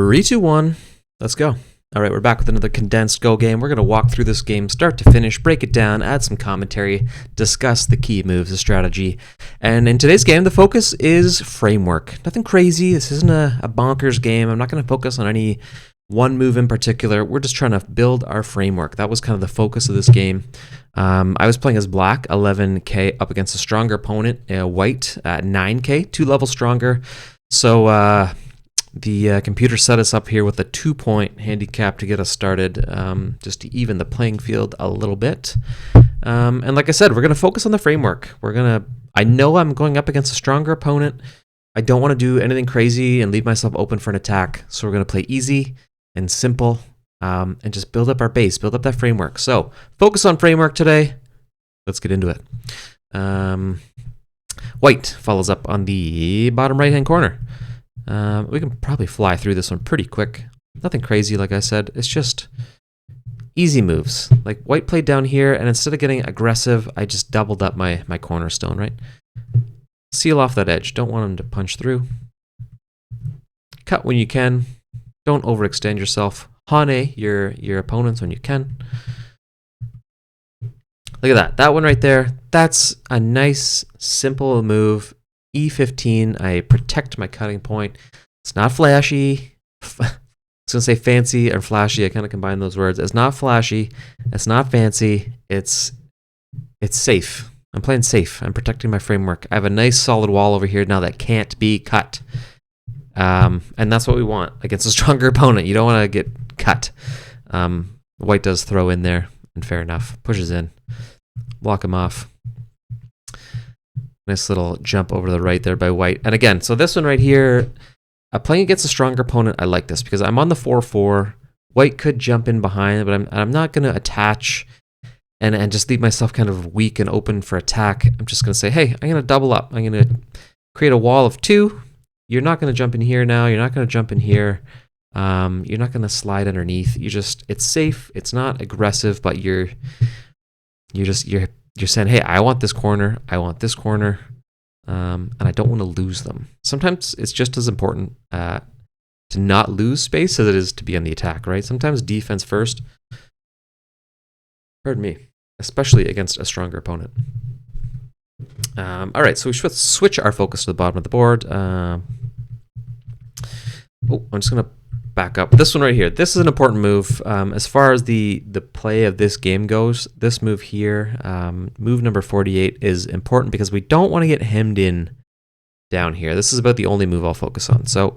3, 2, 1. Let's go. All right, we're back with another condensed Go game. We're going to walk through this game start to finish, break it down, add some commentary, discuss the key moves, the strategy. And in today's game, the focus is framework. Nothing crazy. This isn't a bonkers game. I'm not going to focus on any one move in particular. We're just trying to build our framework. That was kind of the focus of this game. I was playing as black, 11k, up against a stronger opponent, white, 9k, 2 levels stronger. So the computer set us up here with a 2-point handicap to get us started, just to even the playing field a little bit. And like I said, we're going to focus on the framework. I know I'm going up against a stronger opponent. I don't want to do anything crazy and leave myself open for an attack. So we're going to play easy and simple, and just build up our base, build up that framework. So focus on framework today. Let's get into it. White follows up on the bottom right-hand corner. We can probably fly through this one pretty quick. Nothing crazy, like I said. It's just easy moves. Like white played down here, and instead of getting aggressive, I just doubled up my cornerstone, right? Seal off that edge. Don't want him to punch through. Cut when you can. Don't overextend yourself. Hane your opponents when you can. Look at that. That one right there. That's a nice, simple move. E15, I protect my cutting point. It's not flashy. I was going to say fancy or flashy. I kind of combine those words. It's not flashy. It's not fancy. It's safe. I'm playing safe. I'm protecting my framework. I have a nice solid wall over here now that can't be cut. And that's what we want against a stronger opponent. You don't want to get cut. White does throw in there, and fair enough. Pushes in. Block him off. Nice little jump over to the right there by white. And again, so this one right here, playing against a stronger opponent, I like this because I'm on the 4-4. White could jump in behind, but I'm not going to attach and just leave myself kind of weak and open for attack. I'm just going to say, hey, I'm going to double up. I'm going to create a wall of 2. You're not going to jump in here now. You're not going to jump in here. You're not going to slide underneath. It's safe. It's not aggressive, but you're saying, hey, I want this corner. I want this corner. And I don't want to lose them. Sometimes it's just as important to not lose space as it is to be on the attack, right? Sometimes defense first. Pardon me. Especially against a stronger opponent. All right, so we should switch our focus to the bottom of the board. I'm just going to back up. This one right here. This is an important move. As far as the play of this game goes, this move here, move number 48, is important because we don't want to get hemmed in down here. This is about the only move I'll focus on. So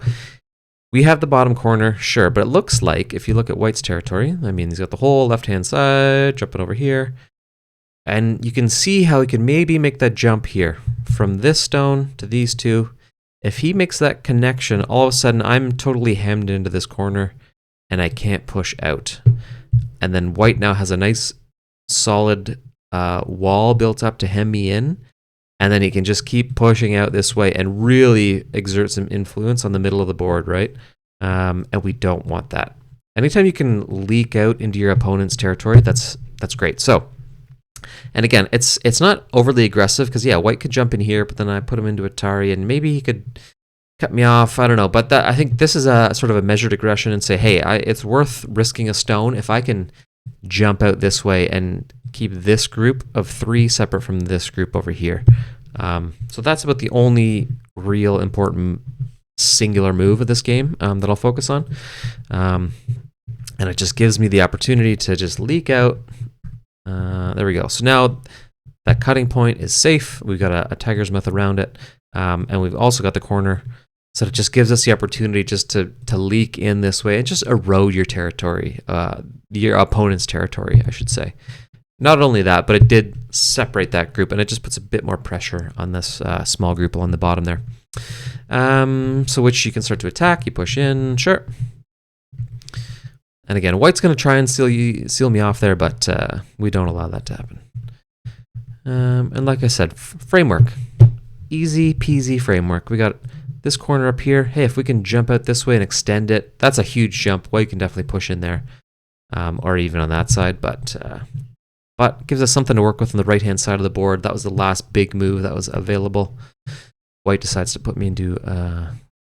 we have the bottom corner, sure, but it looks like if you look at white's territory, I mean, he's got the whole left-hand side, jumping over here. And you can see how he could maybe make that jump here from this stone to these two. If he makes that connection, all of a sudden I'm totally hemmed into this corner and I can't push out. And then white now has a nice solid wall built up to hem me in. And then he can just keep pushing out this way and really exert some influence on the middle of the board, right? And we don't want that. Anytime you can leak out into your opponent's territory, that's great. So, and again, it's not overly aggressive because, yeah, white could jump in here, but then I put him into Atari and maybe he could cut me off. I don't know. But I think this is a sort of a measured aggression and say, hey, it's worth risking a stone if I can jump out this way and keep this group of 3 separate from this group over here. So that's about the only real important singular move of this game that I'll focus on. And it just gives me the opportunity to just leak out. There we go. So now that cutting point is safe. We've got a tiger's mouth around it. And we've also got the corner. So it just gives us the opportunity just to leak in this way and just erode your territory, your opponent's territory, I should say. Not only that, but it did separate that group, and it just puts a bit more pressure on this small group along the bottom there. So which you can start to attack. You push in, sure. And again, white's going to try and seal me off there, but we don't allow that to happen. And like I said, framework. Easy peasy framework. We got this corner up here. Hey, if we can jump out this way and extend it, that's a huge jump. White can definitely push in there, or even on that side, but gives us something to work with on the right-hand side of the board. That was the last big move that was available. White decides to put me into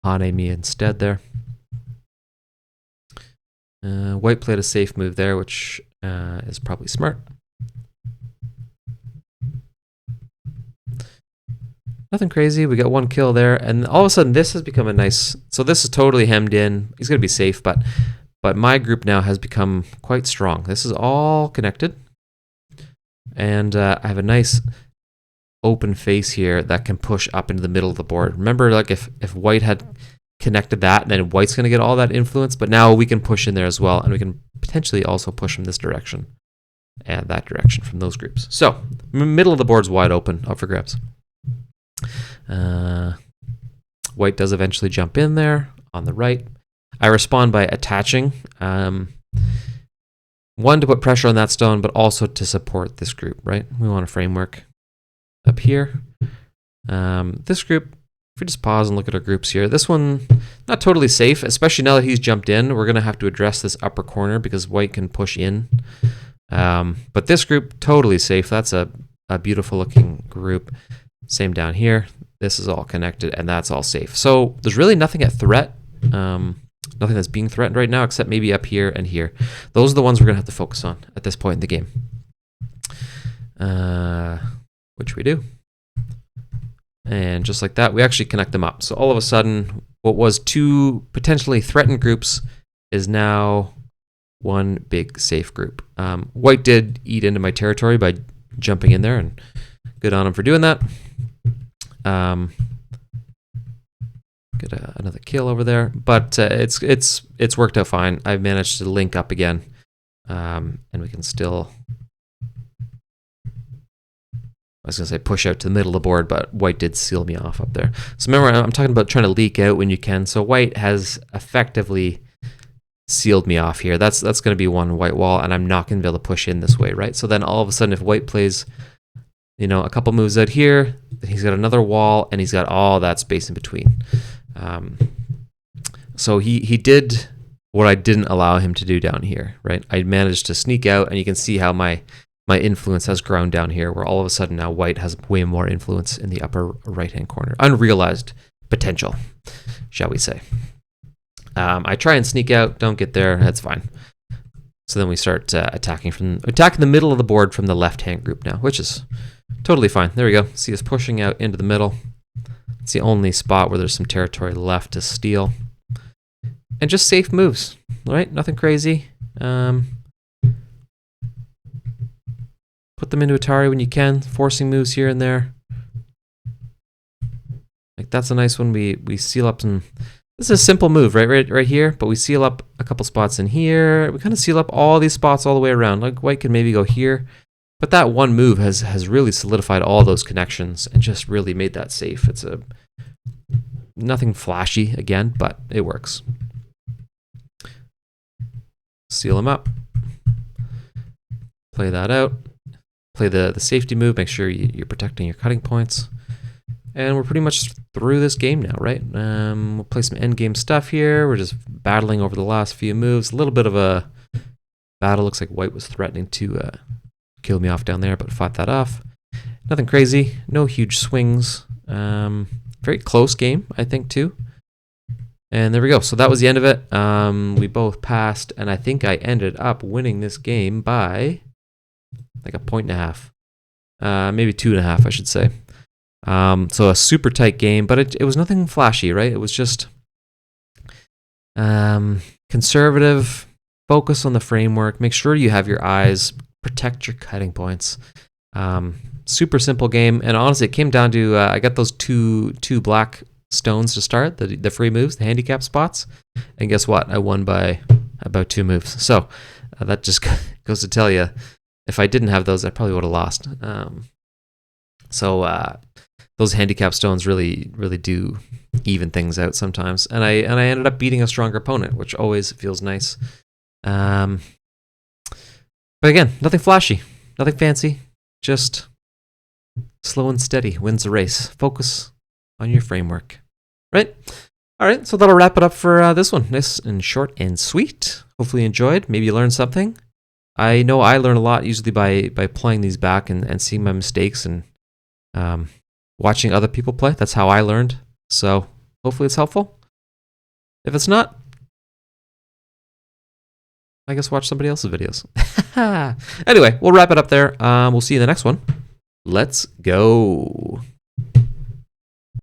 Hane me instead there. White played a safe move there, which is probably smart. Nothing crazy. We got one kill there, and all of a sudden this has become a nice. So this is totally hemmed in. He's gonna be safe, but my group now has become quite strong. This is all connected, and I have a nice open face here that can push up into the middle of the board. Remember, like if White had connected that, then White's gonna get all that influence. But now we can push in there as well, and we can potentially also push from this direction and that direction from those groups. So middle of the board's wide open, up for grabs. White does eventually jump in there on the right. I respond by attaching. One, to put pressure on that stone, but also to support this group, right? We want a framework up here. This group, if we just pause and look at our groups here, this one, not totally safe, especially now that he's jumped in. We're going to have to address this upper corner because White can push in. But this group, totally safe. That's a beautiful looking group. Same down here. This is all connected, and that's all safe. So there's really nothing at threat. Nothing that's being threatened right now, except maybe up here and here. Those are the ones we're going to have to focus on at this point in the game. Which we do. And just like that, we actually connect them up. So all of a sudden, what was two potentially threatened groups is now one big safe group. White did eat into my territory by jumping in there, and good on him for doing that. Get another kill over there, but it's worked out fine. I've managed to link up again, and we can still. I was gonna say push out to the middle of the board, but White did seal me off up there. So remember, I'm talking about trying to leak out when you can. So White has effectively sealed me off here. That's going to be one White wall, and I'm not going to be able to push in this way, right? So then all of a sudden, if White plays, a couple moves out here, then he's got another wall, and he's got all that space in between. So he did what I didn't allow him to do down here, right? I managed to sneak out, and you can see how my influence has grown down here, where all of a sudden now White has way more influence in the upper right-hand corner. Unrealized potential, shall we say. I try and sneak out, don't get there, that's fine. So then we start attacking the middle of the board from the left-hand group now, which is totally fine. There we go. See us pushing out into the middle. It's the only spot where there's some territory left to steal. And just safe moves, right? Nothing crazy. Put them into Atari when you can, forcing moves here and there. Like that's a nice one. We seal up some. This is a simple move, right here, but we seal up a couple spots in here. We kind of seal up all these spots all the way around. Like White can maybe go here, but that one move has really solidified all those connections and just really made that safe. It's nothing flashy again, but it works. Seal them up. Play that out. Play the safety move. Make sure you're protecting your cutting points. And we're pretty much through this game now, right? We'll play some end game stuff here. We're just battling over the last few moves. A little bit of a battle. Looks like White was threatening to kill me off down there, but fought that off. Nothing crazy. No huge swings. Very close game, I think, too. And there we go. So that was the end of it. We both passed, and I think I ended up winning this game by like 1.5 points. Maybe 2.5, I should say. So a super tight game, but it was nothing flashy, right? It was just conservative, focus on the framework, make sure you have your eyes, protect your cutting points. Super simple game, and honestly, it came down to I got those two black stones to start, the free moves, the handicap spots, and guess what? I won by about 2 moves. So that just goes to tell you, if I didn't have those, I probably would have lost. Those handicap stones really do even things out sometimes, and I ended up beating a stronger opponent, which always feels nice. But again, nothing flashy, nothing fancy, just slow and steady wins the race. Focus on your framework, right? All right, so that'll wrap it up for this one. Nice and short and sweet. Hopefully you enjoyed. Maybe you learned something. I know I learn a lot usually by playing these back and seeing my mistakes and watching other people play. That's how I learned. So hopefully it's helpful. If it's not, I guess watch somebody else's videos. Anyway, we'll wrap it up there. We'll see you in the next one. Let's go.